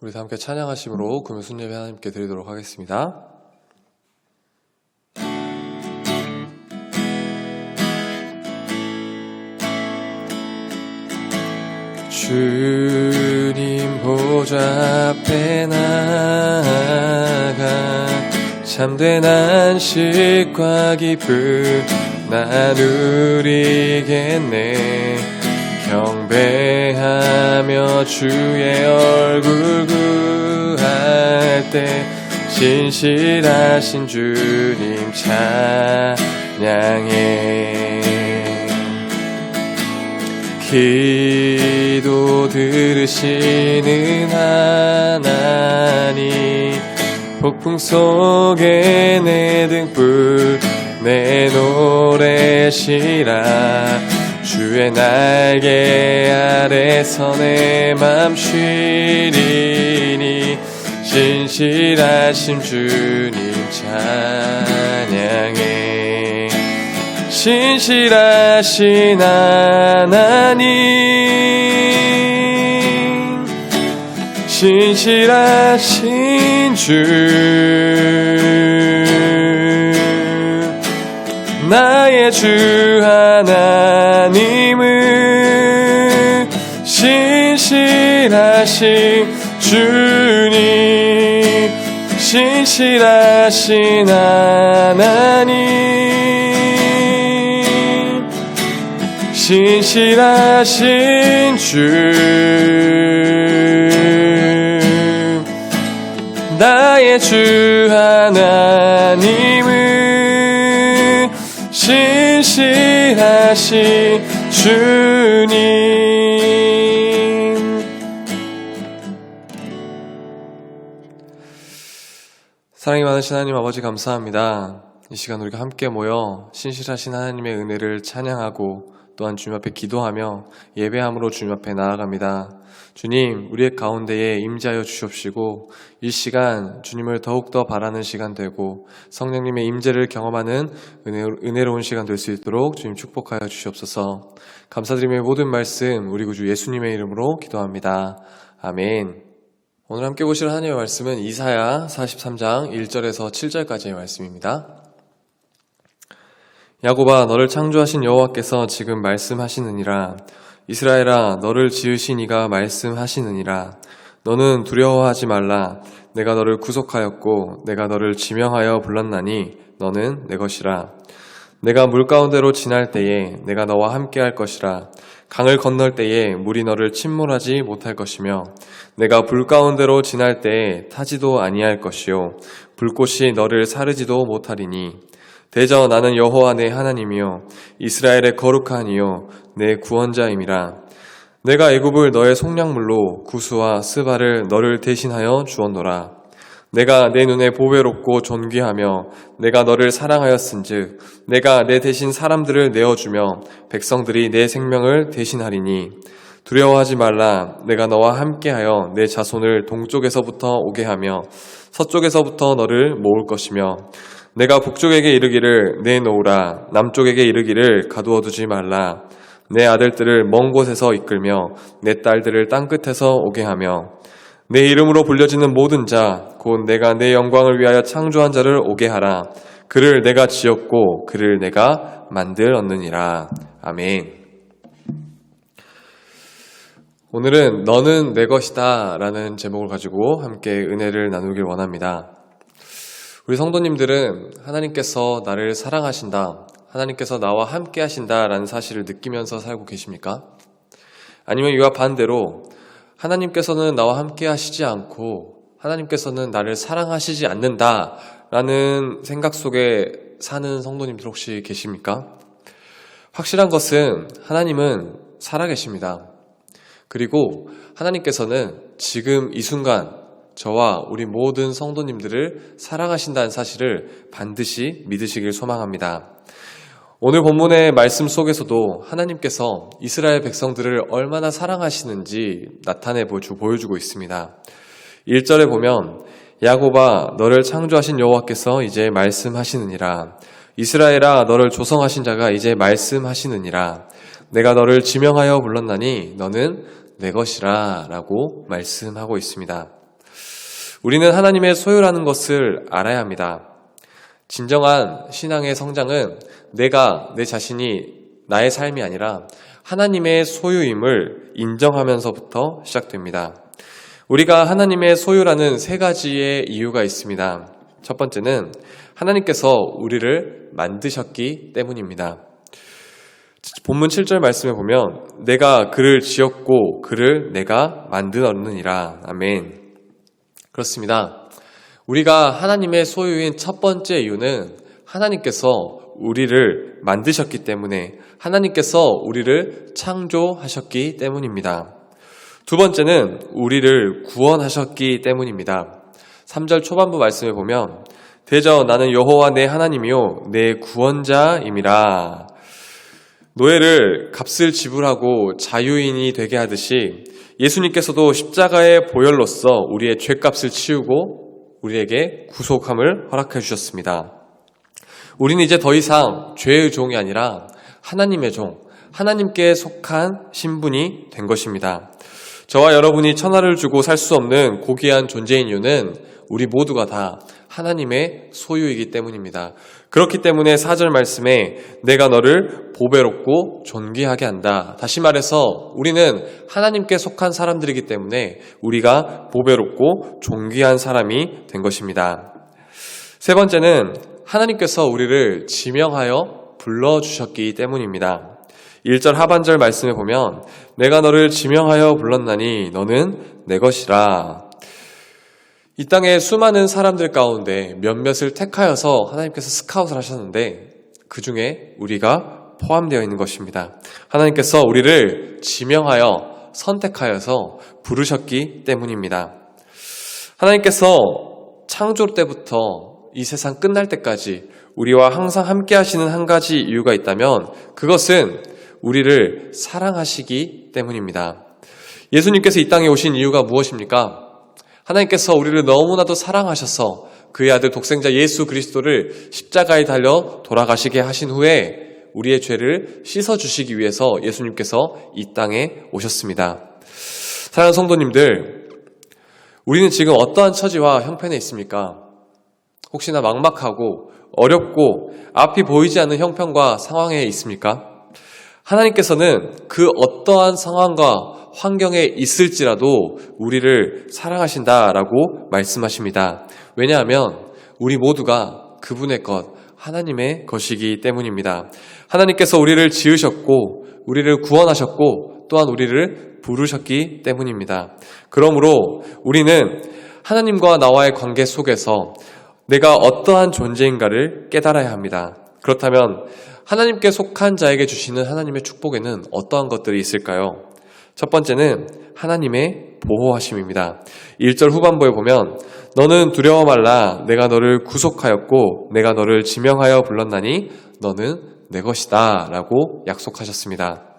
우리 다 함께 찬양하심으로 금요 순례배 하나님께 드리도록 하겠습니다. 주님 보좌 앞에 나가 참된 안식과 기쁨 나누리겠네. 경배하며 주의 얼굴 구할 때 신실하신 주님 찬양해. 기도 들으시는 하나님, 폭풍 속에 내 등불 내 노래시라. 주의 날개 아래서 내 맘 쉬리니 신실하신 주님 찬양해. 신실하신 하나님, 신실하신 주, 나의 주 하나님은 신실하신 주님, 신실하신 하나님, 신실하신 주, 나의 주 하나님은 신실하신 주님. 사랑이 많으신 하나님 아버지 감사합니다. 이 시간 우리가 함께 모여 신실하신 하나님의 은혜를 찬양하고 또한 주님 앞에 기도하며 예배함으로 주님 앞에 나아갑니다. 주님, 우리의 가운데에 임재하여 주시옵시고 이 시간 주님을 더욱더 바라는 시간 되고 성령님의 임재를 경험하는 은혜로운 시간 될 수 있도록 주님 축복하여 주시옵소서. 감사드리며 모든 말씀 우리 구주 예수님의 이름으로 기도합니다. 아멘. 오늘 함께 보실 하나님의 말씀은 이사야 43장 1절에서 7절까지의 말씀입니다. 야곱아, 너를 창조하신 여호와께서 지금 말씀하시느니라. 이스라엘아, 너를 지으신 이가 말씀하시느니라. 너는 두려워하지 말라. 내가 너를 구속하였고 내가 너를 지명하여 불렀나니 너는 내 것이라. 내가 물 가운데로 지날 때에 내가 너와 함께 할 것이라. 강을 건널 때에 물이 너를 침몰하지 못할 것이며 내가 불 가운데로 지날 때에 타지도 아니할 것이요 불꽃이 너를 사르지도 못하리니 대저 나는 여호와 내 하나님이요 이스라엘의 거룩한 이요 내 구원자임이라. 내가 애굽을 너의 속량물로 구스와 스바를 너를 대신하여 주었노라. 내가 내 눈에 보배롭고 존귀하며 내가 너를 사랑하였은즉 내가 내 대신 사람들을 내어주며 백성들이 내 생명을 대신하리니 두려워하지 말라. 내가 너와 함께하여 내 자손을 동쪽에서부터 오게 하며 서쪽에서부터 너를 모을 것이며 내가 북쪽에게 이르기를 내놓으라. 남쪽에게 이르기를 가두어두지 말라. 내 아들들을 먼 곳에서 이끌며 내 딸들을 땅끝에서 오게 하며 내 이름으로 불려지는 모든 자 곧 내가 내 영광을 위하여 창조한 자를 오게 하라. 그를 내가 지었고 그를 내가 만들었느니라. 아멘. 오늘은 너는 내 것이다 라는 제목을 가지고 함께 은혜를 나누길 원합니다. 우리 성도님들은 하나님께서 나를 사랑하신다, 하나님께서 나와 함께 하신다라는 사실을 느끼면서 살고 계십니까? 아니면 이와 반대로 하나님께서는 나와 함께 하시지 않고 하나님께서는 나를 사랑하시지 않는다라는 생각 속에 사는 성도님들 혹시 계십니까? 확실한 것은 하나님은 살아계십니다. 그리고 하나님께서는 지금 이 순간 저와 우리 모든 성도님들을 사랑하신다는 사실을 반드시 믿으시길 소망합니다. 오늘 본문의 말씀 속에서도 하나님께서 이스라엘 백성들을 얼마나 사랑하시는지 나타내 보여주고 있습니다. 1절에 보면 야곱아, 너를 창조하신 여호와께서 이제 말씀하시느니라. 이스라엘아, 너를 조성하신 자가 이제 말씀하시느니라. 내가 너를 지명하여 불렀나니 너는 내 것이라 라고 말씀하고 있습니다. 우리는 하나님의 소유라는 것을 알아야 합니다. 진정한 신앙의 성장은 내가 내 자신이 나의 삶이 아니라 하나님의 소유임을 인정하면서부터 시작됩니다. 우리가 하나님의 소유라는 세 가지의 이유가 있습니다. 첫 번째는 하나님께서 우리를 만드셨기 때문입니다. 본문 7절 말씀에 보면 내가 그를 지었고 그를 내가 만들었느니라. 아멘. 그렇습니다. 우리가 하나님의 소유인 첫 번째 이유는 하나님께서 우리를 만드셨기 때문에, 하나님께서 우리를 창조하셨기 때문입니다. 두 번째는 우리를 구원하셨기 때문입니다. 3절 초반부 말씀에 보면 대저 나는 여호와 내 하나님이요 내 구원자임이라. 노예를 값을 지불하고 자유인이 되게 하듯이 예수님께서도 십자가의 보혈로서 우리의 죄값을 치우고 우리에게 구속함을 허락해 주셨습니다. 우리는 이제 더 이상 죄의 종이 아니라 하나님의 종, 하나님께 속한 신분이 된 것입니다. 저와 여러분이 천하를 주고 살 수 없는 고귀한 존재인 이유는 우리 모두가 다 하나님의 소유이기 때문입니다. 그렇기 때문에 4절 말씀에 내가 너를 보배롭고 존귀하게 한다. 다시 말해서 우리는 하나님께 속한 사람들이기 때문에 우리가 보배롭고 존귀한 사람이 된 것입니다. 세 번째는 하나님께서 우리를 지명하여 불러주셨기 때문입니다. 1절 하반절 말씀에 보면 내가 너를 지명하여 불렀나니 너는 내 것이라. 이 땅에 수많은 사람들 가운데 몇몇을 택하여서 하나님께서 스카웃을 하셨는데 그 중에 우리가 포함되어 있는 것입니다. 하나님께서 우리를 지명하여 선택하여서 부르셨기 때문입니다. 하나님께서 창조 때부터 이 세상 끝날 때까지 우리와 항상 함께 하시는 한 가지 이유가 있다면 그것은 우리를 사랑하시기 때문입니다. 예수님께서 이 땅에 오신 이유가 무엇입니까? 하나님께서 우리를 너무나도 사랑하셔서 그의 아들 독생자 예수 그리스도를 십자가에 달려 돌아가시게 하신 후에 우리의 죄를 씻어주시기 위해서 예수님께서 이 땅에 오셨습니다. 사랑하는 성도님들, 우리는 지금 어떠한 처지와 형편에 있습니까? 혹시나 막막하고 어렵고 앞이 보이지 않는 형편과 상황에 있습니까? 하나님께서는 그 어떠한 상황과 환경에 있을지라도 우리를 사랑하신다라고 말씀하십니다. 왜냐하면 우리 모두가 그분의 것, 하나님의 것이기 때문입니다. 하나님께서 우리를 지으셨고 우리를 구원하셨고 또한 우리를 부르셨기 때문입니다. 그러므로 우리는 하나님과 나와의 관계 속에서 내가 어떠한 존재인가를 깨달아야 합니다. 그렇다면 하나님께 속한 자에게 주시는 하나님의 축복에는 어떠한 것들이 있을까요? 첫 번째는 하나님의 보호하심입니다. 1절 후반부에 보면 너는 두려워 말라 내가 너를 구속하였고 내가 너를 지명하여 불렀나니 너는 내 것이다 라고 약속하셨습니다.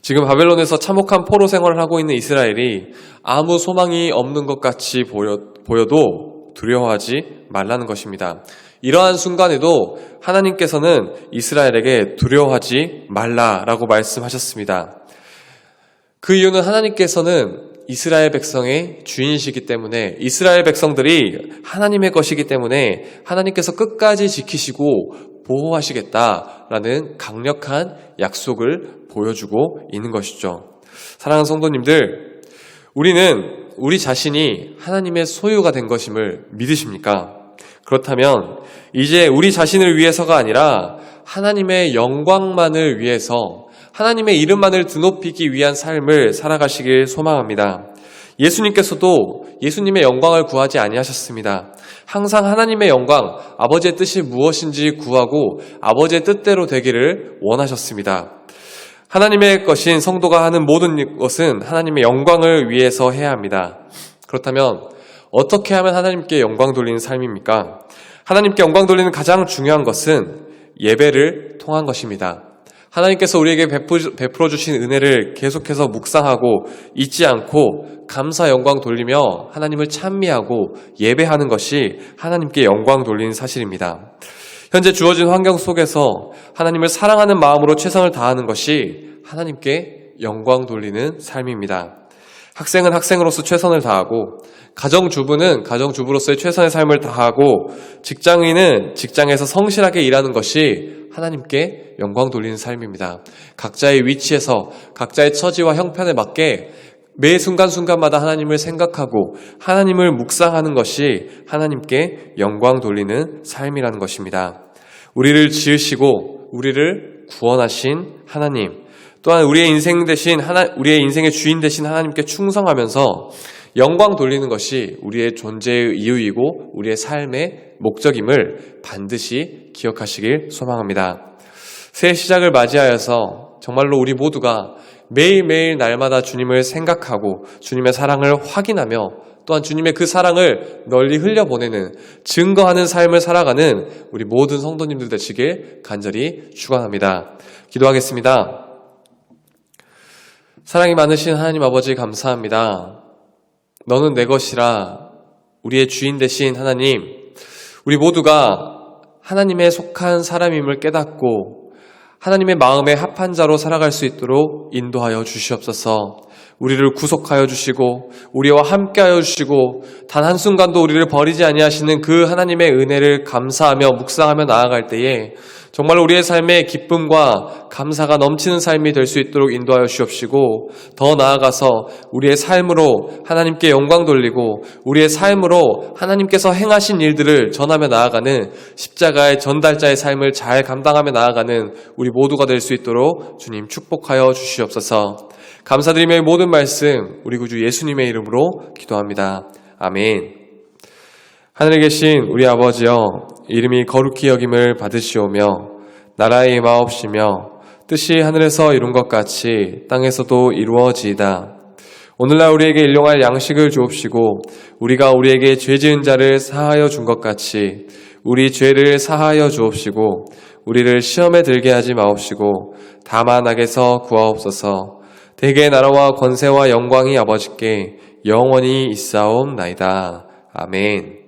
지금 바벨론에서 참혹한 포로 생활을 하고 있는 이스라엘이 아무 소망이 없는 것 같이 보여도 두려워하지 말라는 것입니다. 이러한 순간에도 하나님께서는 이스라엘에게 두려워하지 말라라고 말씀하셨습니다. 그 이유는 하나님께서는 이스라엘 백성의 주인이시기 때문에 이스라엘 백성들이 하나님의 것이기 때문에 하나님께서 끝까지 지키시고 보호하시겠다라는 강력한 약속을 보여주고 있는 것이죠. 사랑하는 성도님들, 우리는 우리 자신이 하나님의 소유가 된 것임을 믿으십니까? 그렇다면 이제 우리 자신을 위해서가 아니라 하나님의 영광만을 위해서 하나님의 이름만을 드높이기 위한 삶을 살아가시길 소망합니다. 예수님께서도 예수님의 영광을 구하지 아니하셨습니다. 항상 하나님의 영광, 아버지의 뜻이 무엇인지 구하고 아버지의 뜻대로 되기를 원하셨습니다. 하나님의 것인 성도가 하는 모든 것은 하나님의 영광을 위해서 해야 합니다. 그렇다면 어떻게 하면 하나님께 영광 돌리는 삶입니까? 하나님께 영광 돌리는 가장 중요한 것은 예배를 통한 것입니다. 하나님께서 우리에게 베풀어 주신 은혜를 계속해서 묵상하고 잊지 않고 감사 영광 돌리며 하나님을 찬미하고 예배하는 것이 하나님께 영광 돌리는 사실입니다. 현재 주어진 환경 속에서 하나님을 사랑하는 마음으로 최선을 다하는 것이 하나님께 영광 돌리는 삶입니다. 학생은 학생으로서 최선을 다하고, 가정주부는 가정주부로서의 최선의 삶을 다하고, 직장인은 직장에서 성실하게 일하는 것이 하나님께 영광 돌리는 삶입니다. 각자의 위치에서 각자의 처지와 형편에 맞게 매 순간순간마다 하나님을 생각하고 하나님을 묵상하는 것이 하나님께 영광 돌리는 삶이라는 것입니다. 우리를 지으시고 우리를 구원하신 하나님, 또한 우리의 인생 대신 우리의 인생의 주인 되신 하나님께 충성하면서 영광 돌리는 것이 우리의 존재의 이유이고 우리의 삶의 목적임을 반드시 기억하시길 소망합니다. 새 시작을 맞이하여서 정말로 우리 모두가 매일매일 날마다 주님을 생각하고 주님의 사랑을 확인하며 또한 주님의 그 사랑을 널리 흘려보내는, 증거하는 삶을 살아가는 우리 모든 성도님들 되시길 간절히 축원합니다. 기도하겠습니다. 사랑이 많으신 하나님 아버지 감사합니다. 너는 내 것이라 우리의 주인 되신 하나님, 우리 모두가 하나님에 속한 사람임을 깨닫고 하나님의 마음에 합한 자로 살아갈 수 있도록 인도하여 주시옵소서. 우리를 구속하여 주시고 우리와 함께하여 주시고 단 한순간도 우리를 버리지 아니하시는 그 하나님의 은혜를 감사하며 묵상하며 나아갈 때에 정말 우리의 삶에 기쁨과 감사가 넘치는 삶이 될 수 있도록 인도하여 주옵시고, 더 나아가서 우리의 삶으로 하나님께 영광 돌리고 우리의 삶으로 하나님께서 행하신 일들을 전하며 나아가는 십자가의 전달자의 삶을 잘 감당하며 나아가는 우리 모두가 될 수 있도록 주님 축복하여 주시옵소서. 감사드리며 이 모든 말씀 우리 구주 예수님의 이름으로 기도합니다. 아멘. 하늘에 계신 우리 아버지여, 이름이 거룩히 여김을 받으시오며 나라의 임하옵시며 뜻이 하늘에서 이룬 것 같이 땅에서도 이루어지이다. 오늘날 우리에게 일용할 양식을 주옵시고 우리가 우리에게 죄 지은 자를 사하여 준 것 같이 우리 죄를 사하여 주옵시고 우리를 시험에 들게 하지 마옵시고 다만 악에서 구하옵소서. 대개 나라와 권세와 영광이 아버지께 영원히 있사옵나이다. 아멘.